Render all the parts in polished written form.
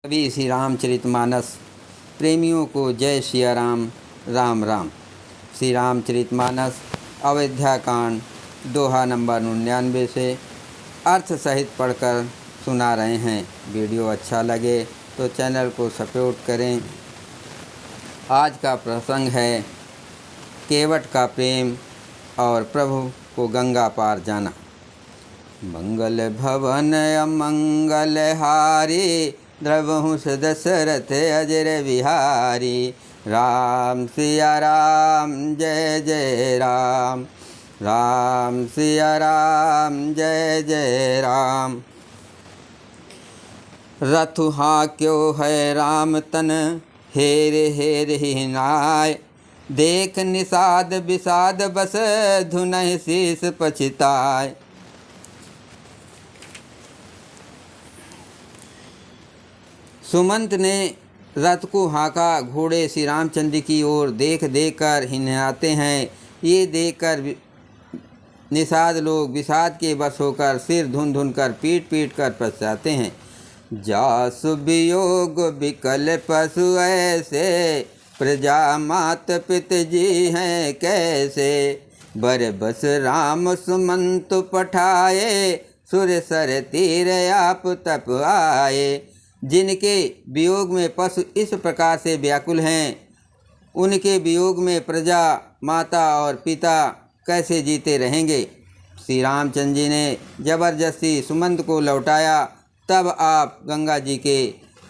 कवि श्री रामचरितमानस प्रेमियों को जय सिया राम। राम राम। श्री रामचरितमानस अयोध्या कांड दोहा नंबर 99 से अर्थ सहित पढ़कर सुना रहे हैं। वीडियो अच्छा लगे तो चैनल को सपोर्ट करें। आज का प्रसंग है केवट का प्रेम और प्रभु को गंगा पार जाना। मंगल भवन अमंगल हारी, द्रवहु दशरथ अजर बिहारी। राम सिया राम जय जय राम। राम सिया राम जय जय राम। रथु हाक्यो है राम तन, हेर हेर ही नाय। देख निषाद विषाद बस, धुनहि शीस पछिताय। सुमंत ने रथ को हाँका। घोड़े श्री रामचंद्र की ओर देख देख कर हिनहाते हैं। ये देखकर निषाद लोग विषाद के बस होकर सिर धुन धुन कर पीट पीट कर पछताते हैं। जासु वियोग विकल पशु ऐसे, प्रजा मात पित जी हैं कैसे। बर बस राम सुमंत पठाए, सुर सर तीर आप तप आए। जिनके वियोग में पशु इस प्रकार से व्याकुल हैं, उनके वियोग में प्रजा माता और पिता कैसे जीते रहेंगे। श्री रामचंद्र जी ने जबरदस्ती सुमंत को लौटाया। तब आप गंगा जी के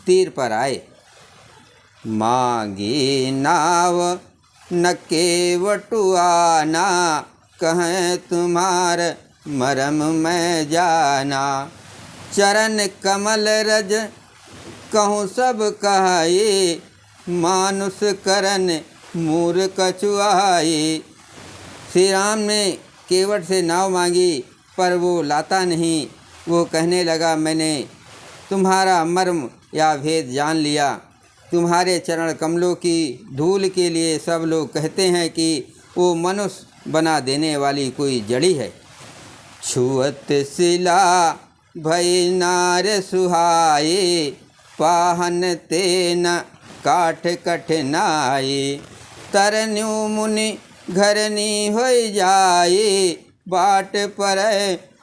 तीर पर आए। मांगी नाव न केवटुआना, कहें तुम्हार मरम मैं जाना। चरण कमल रज कहूँ सब कहाई, मानुष करन मूर कछुआई। श्री राम ने केवट से नाव मांगी, पर वो लाता नहीं। वो कहने लगा, मैंने तुम्हारा मर्म या भेद जान लिया। तुम्हारे चरण कमलों की धूल के लिए सब लोग कहते हैं कि वो मनुष्य बना देने वाली कोई जड़ी है। छुअत शिला भई नार सुहाई, पाहन तेन काठ कठिनाई। तरन्यु मुनि घरनी होई जाई, बाट पर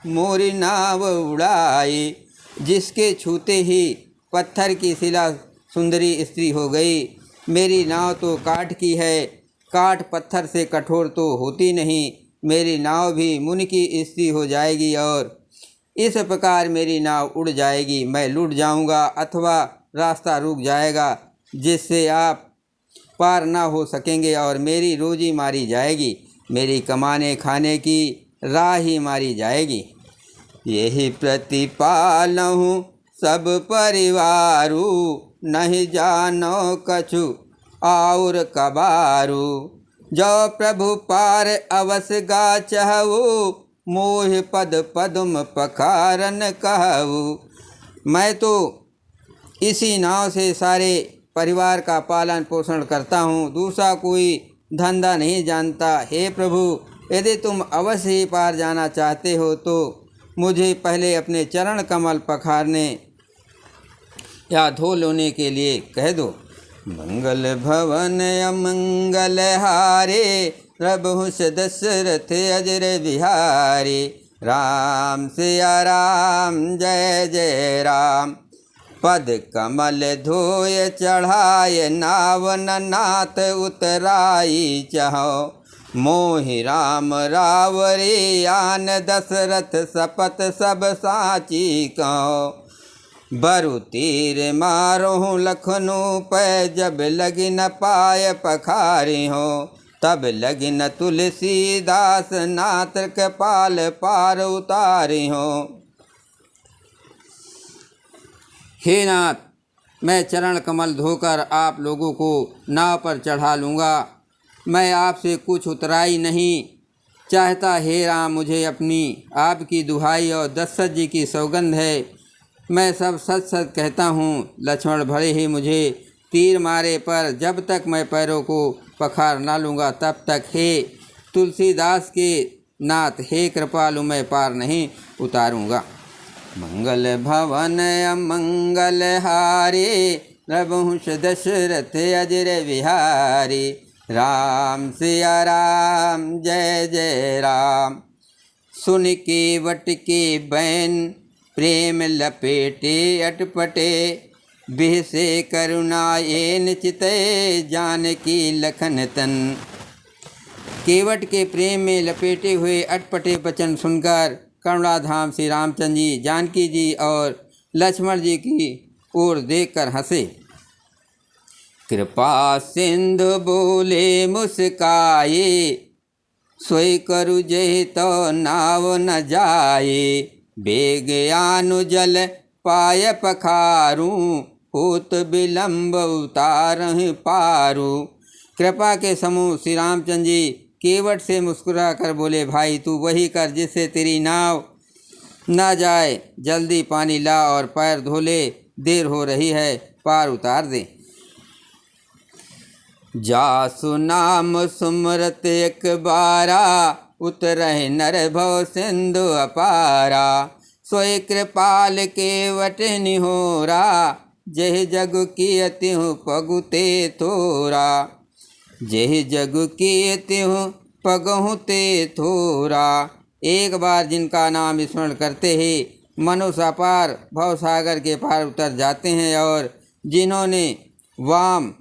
मोरी नाव उड़ाई। जिसके छूते ही पत्थर की शिला सुंदरी स्त्री हो गई। मेरी नाव तो काठ की है, काठ पत्थर से कठोर तो होती नहीं। मेरी नाव भी मुनि की स्त्री हो जाएगी और इस प्रकार मेरी नाव उड़ जाएगी। मैं लूट जाऊंगा अथवा रास्ता रुक जाएगा, जिससे आप पार ना हो सकेंगे और मेरी रोजी मारी जाएगी। मेरी कमाने खाने की राह ही मारी जाएगी। यही प्रतिपालहूँ सब परिवारू, नहीं जानो कछु और कबारू। जो प्रभु पार अवस गा चहु, मोह पद पदुम पखारन कहू। मैं तो इसी नाव से सारे परिवार का पालन पोषण करता हूँ, दूसरा कोई धंधा नहीं जानता। हे प्रभु, यदि तुम अवश्य ही पार जाना चाहते हो तो मुझे पहले अपने चरण कमल पखारने या धो लेने के लिए कह दो। मंगल भवन अमंगल हारे, प्रभु दशरथ अजर बिहारी। राम सिया राम जय जय राम। पद कमल धोय चढ़ाए, नावन नाथ उतराई चहो। मोहि राम रावरी आन, दशरथ सपत सब साची कहो। बरु तीर मारो लखनऊ पै, जब लगी न पाय पखारी हो। तब लगी न तुलसीदास, नाथ कपाल पार उतारी हो। हे नाथ, मैं चरण कमल धोकर आप लोगों को नाव पर चढ़ा लूँगा। मैं आपसे कुछ उतराई नहीं चाहता। हे राम, मुझे अपनी आपकी दुहाई और दशरथ जी की सौगंध है, मैं सब सच सच कहता हूँ। लक्ष्मण भले ही मुझे तीर मारे, पर जब तक मैं पैरों को पखार ना लूँगा तब तक हे तुलसीदास के नाथ, हे कृपालु, मैं पार नहीं उतारूँगा। मंगल भवन अमंगल हारे, रघुवंश दशरथ अजर बिहारी। राम सिया राम जय जय राम। सुन केवट के बैन प्रेम लपेटे अटपटे, बिह से करुणा एन चिते जानकी लखन तन। केवट के प्रेम में लपेटे हुए अटपटे वचन सुनकर करुणाधाम श्री रामचंद्र जी जानकी जी और लक्ष्मण जी की ओर देखकर हंसे। कृपा सिंधु बोले मुस्काए, सोई करु जय तो नाव न जाए। बेग आनु जल पाय पखारू, होत विलम्ब उतारहि पारू। कृपा के समूह श्री रामचंद्र जी केवट से मुस्कुरा कर बोले, भाई तू वही कर जिससे तेरी नाव ना जाए। जल्दी पानी ला और पैर धो ले, देर हो रही है, पार उतार दे। जासु नाम सुमरत एक बारा, उतरहि नर भव सिंधु अपारा। सोई कृपाल केवट निहोरा, जय जग कियतिहु पगुते थोरा। जय जग कियतिहु पगहुते थोरा। एक बार जिनका नाम स्मरण करते ही मनुष्य अपार भव सागर के पार उतर जाते हैं, और जिन्होंने वामन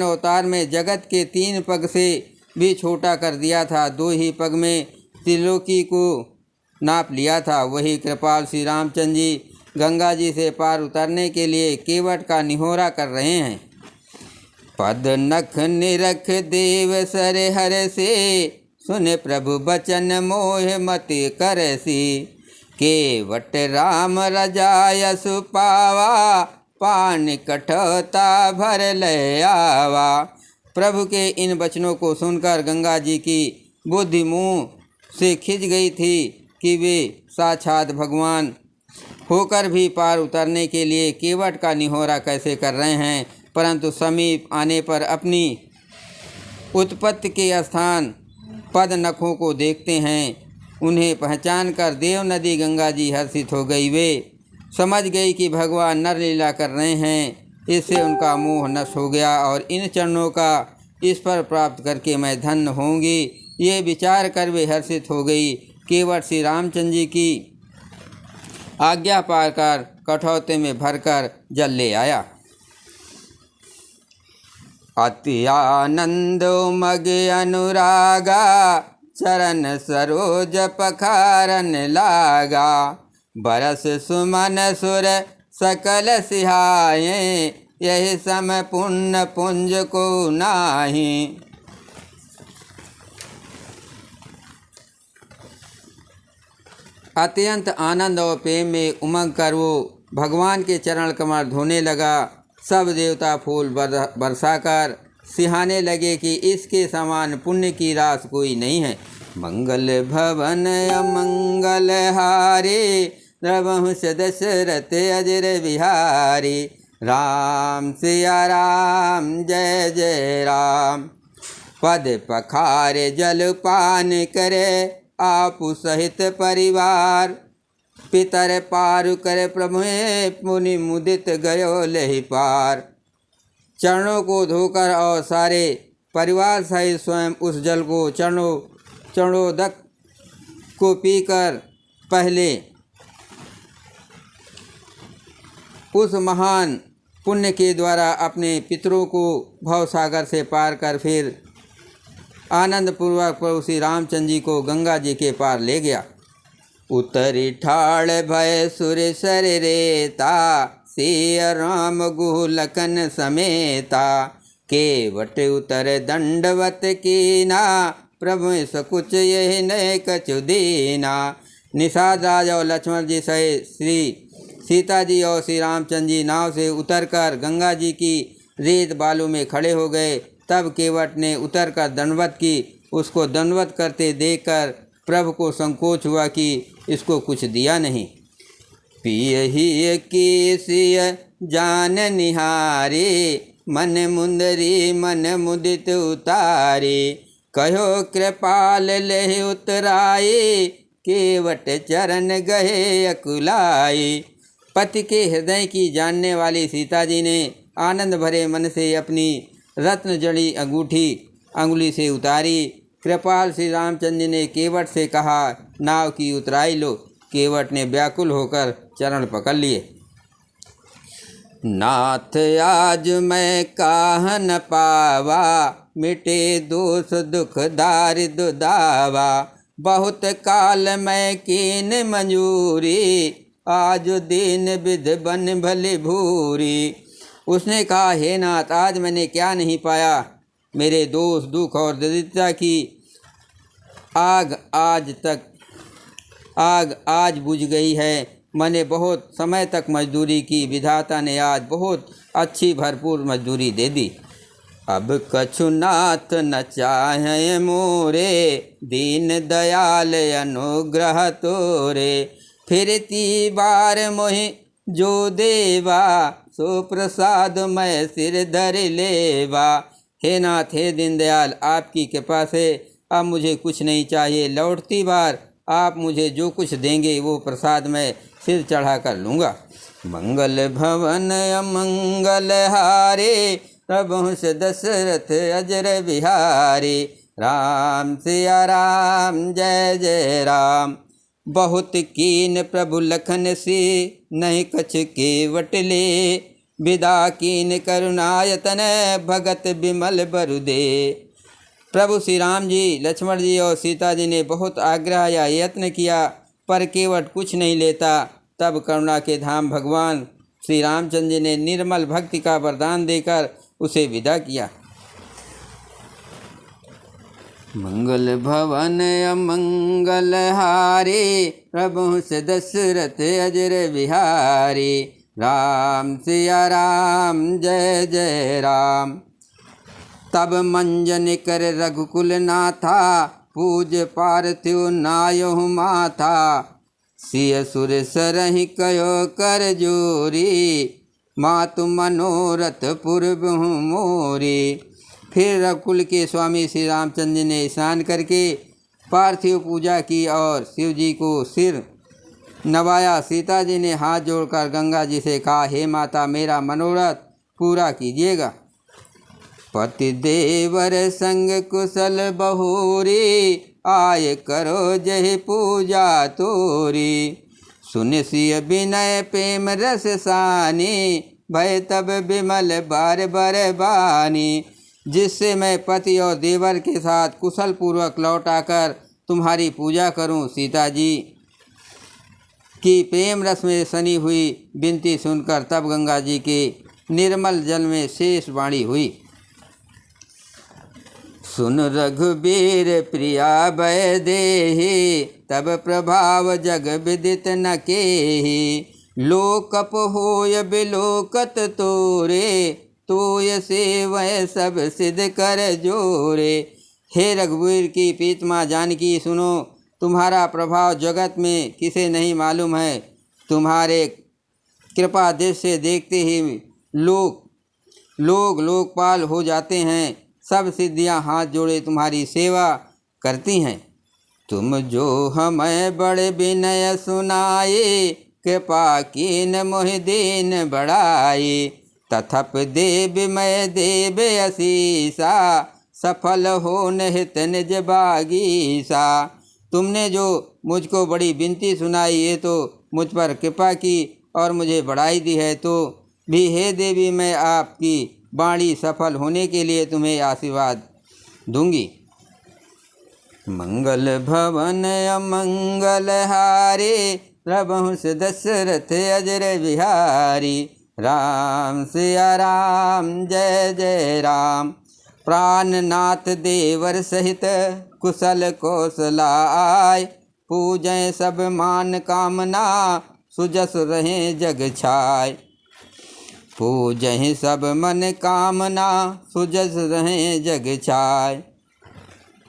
अवतार में जगत के 3 पग से भी छोटा कर दिया था, 2 ही पग में त्रिलोकी को नाप लिया था, वही कृपाल श्री रामचंद्र जी गंगा जी से पार उतरने के लिए केवट का निहोरा कर रहे हैं। पद नख निरख देव सर हर से, सुन प्रभु बचन मोह मति करसी। केवट राम रजायसु पावा, पान कठोता भर ले आवा। प्रभु के इन वचनों को सुनकर गंगा जी की बुद्धि मुँह से खिंच गई थी कि वे साक्षात भगवान होकर भी पार उतरने के लिए केवट का निहोरा कैसे कर रहे हैं। परंतु समीप आने पर अपनी उत्पत्ति के स्थान पद नखों को देखते हैं। उन्हें पहचान कर देव नदी गंगा जी हर्षित हो गई। वे समझ गई कि भगवान नर लीला कर रहे हैं। इससे उनका मोह नष्ट हो गया और इन चरणों का ईश्वर प्राप्त करके मैं धन्य होंगी, ये विचार कर वे हर्षित हो गई। केवट श्री रामचंद्र जी की आज्ञा पाकर कठौते में भरकर जल ले आया। अति आनंद मग अनुरागा, चरण सरोज पखारन लागा। बरस सुमन सुर सकल सिहाए, यही समय पुण्य पुंज को नाही। अत्यंत आनंद और प्रेम में उमंग कर वो भगवान के चरण कमल धोने लगा। सब देवता फूल बरसाकर सिहाने लगे कि इसके समान पुण्य की रास कोई नहीं है। मंगल भवन अमंगल हारे, रघुवंश दशरथ अजर बिहारी। राम सिया राम जय जय राम। पद पखारे जल पान करे, आपु सहित परिवार। पितर पार करे प्रभु मुनि मुदित गयो लहि पार। चरणों को धोकर और सारे परिवार सहित स्वयं उस जल को चरणोदक को पीकर पहले उस महान पुण्य के द्वारा अपने पितरों को भवसागर से पार कर फिर आनंद पूर्वक प्रभु श्री रामचंद्र जी को गंगा जी के पार ले गया। उतरी ठाड़ भय सुर सर रेता, सिय राम गुह लखन समेता। केवट उतर दंडवत कीना, प्रभु सकुच यही नय कछु दीना। निषाद राज और लक्ष्मण जी सहित श्री सीता जी और श्री रामचंद्र जी नाव से उतरकर गंगा जी की रेत बालू में खड़े हो गए। तब केवट ने उतरकर दंडवत की। उसको दंडवत करते देखकर प्रभु को संकोच हुआ कि इसको कुछ दिया नहीं। पियहि केसिय जान निहारे, मन मुंदरी मन मुदित उतारे। कहो कृपाल लेहि उतराए, केवट चरण गए अकुलाई। पति के हृदय की जानने वाली सीता जी ने आनंद भरे मन से अपनी रत्न जड़ी अंगूठी अंगुली से उतारी। कृपाल श्री रामचंद्र जी ने केवट से कहा, नाव की उतराई लो। केवट ने व्याकुल होकर चरण पकड़ लिए। नाथ आज मैं काह न पावा, मिटे दोष दुख दारिद्र दावा। बहुत काल मैं कीन मंजूरी, आज दीन विध बन भले भूरी। उसने कहा, हे नाथ, आज मैंने क्या नहीं पाया। मेरे दोष दुख और दरिद्रता की आग आज बुझ गई है। मैंने बहुत समय तक मजदूरी की, विधाता ने आज बहुत अच्छी भरपूर मजदूरी दे दी। अब कछु नाथ न चाहे मोरे, दीन दयाल अनुग्रह तोरे। फिरती बार मोहि जो देवा, सो प्रसाद मैं सिर धर लेवा। हे नाथ, हे दीनदयाल, आपकी कृपा से अब मुझे कुछ नहीं चाहिए। लौटती बार आप मुझे जो कुछ देंगे वो प्रसाद मैं सिर चढ़ा कर लूँगा। मंगल भवन अमंगल हारे, प्रभुंस दशरथ अजर बिहारी। राम सिया राम जय जय राम। बहुत कीन प्रभु लखन से, नहीं कछ केवट ले। विदा कीन करुणायतन, भगत बिमल बरु दे। प्रभु श्री राम जी, लक्ष्मण जी और सीता जी ने बहुत आग्रह या यत्न किया, पर केवट कुछ नहीं लेता। तब करुणा के धाम भगवान श्री रामचंद्र जी ने निर्मल भक्ति का वरदान देकर उसे विदा किया। मंगल भवन अमंगल हारे, प्रभु से दशरथ अजर बिहारी। राम सिया राम जय जय राम। तब मंजन कर रघुकुल नाथा, पूज पार्थिव नायो माथा। सिय सुर सरहि कयो कर जोरी, मातु मनोरथ पूर्व मोरी। फिर रघुकुल के स्वामी श्री रामचंद्र ने स्नान करके पार्थिव पूजा की और शिव जी को सिर नवाया। सीता जी ने हाथ जोड़कर गंगा जी से कहा, हे माता, मेरा मनोरथ पूरा कीजिएगा। पति देवर संग कुशल बहुरी, आय करो जय पूजा तोरी। सुन सिय विनय प्रेम रस सानी, भय तब विमल बार बार बानी। जिससे मैं पति और देवर के साथ कुशल पूर्वक लौट आकर तुम्हारी पूजा करूं। सीता जी की प्रेम रस में सनी हुई विनती सुनकर तब गंगा जी के निर्मल जल में शेष वाणी हुई। सुन रघुबीर प्रिया भय देहि, तब प्रभाव जग विदित न केहि। लोकप होय बिलोकत तोरे, तोय सेवय सब सिद्ध कर जोरे। हे रघुवीर की प्रीतमा जानकी, सुनो, तुम्हारा प्रभाव जगत में किसे नहीं मालूम है। तुम्हारे कृपा दृष्टि से देखते ही लोग लोकपाल हो जाते हैं। सब सिद्धियां हाथ जोड़े तुम्हारी सेवा करती हैं। तुम जो हमें बड़े विनय सुनाए, कृपा कीन मोहि दीन बढ़ाए। तथप देव मैं देव असीसा, सफल हो निहित निज बागीसा। तुमने जो मुझको बड़ी विनती सुनाई, ये तो मुझ पर कृपा की और मुझे बढ़ाई दी है, तो भी हे देवी, मैं आपकी वाणी सफल होने के लिए तुम्हें आशीर्वाद दूंगी। मंगल भवन अमंगल हारे, प्रभुंस दशरथ अजर बिहारी। राम सिया राम जय जय राम। प्राणनाथ देवर सहित कुशल कौशलाय, पूजय सब मान कामना, सुजस रहे जग छाय। पूजहि सब मन कामना, सुजस रहे जग छाय।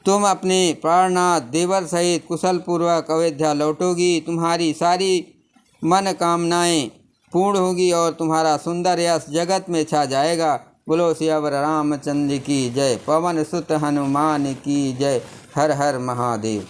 तुम अपने प्राणनाथ देवर सहित कुशल पूर्वक अयोध्या लौटोगी। तुम्हारी सारी मन कामनाएं पूर्ण होगी और तुम्हारा सुंदर यश जगत में छा जाएगा। बोलो सियावर रामचंद्र की जय। पवन सुत हनुमान की जय। हर हर महादेव।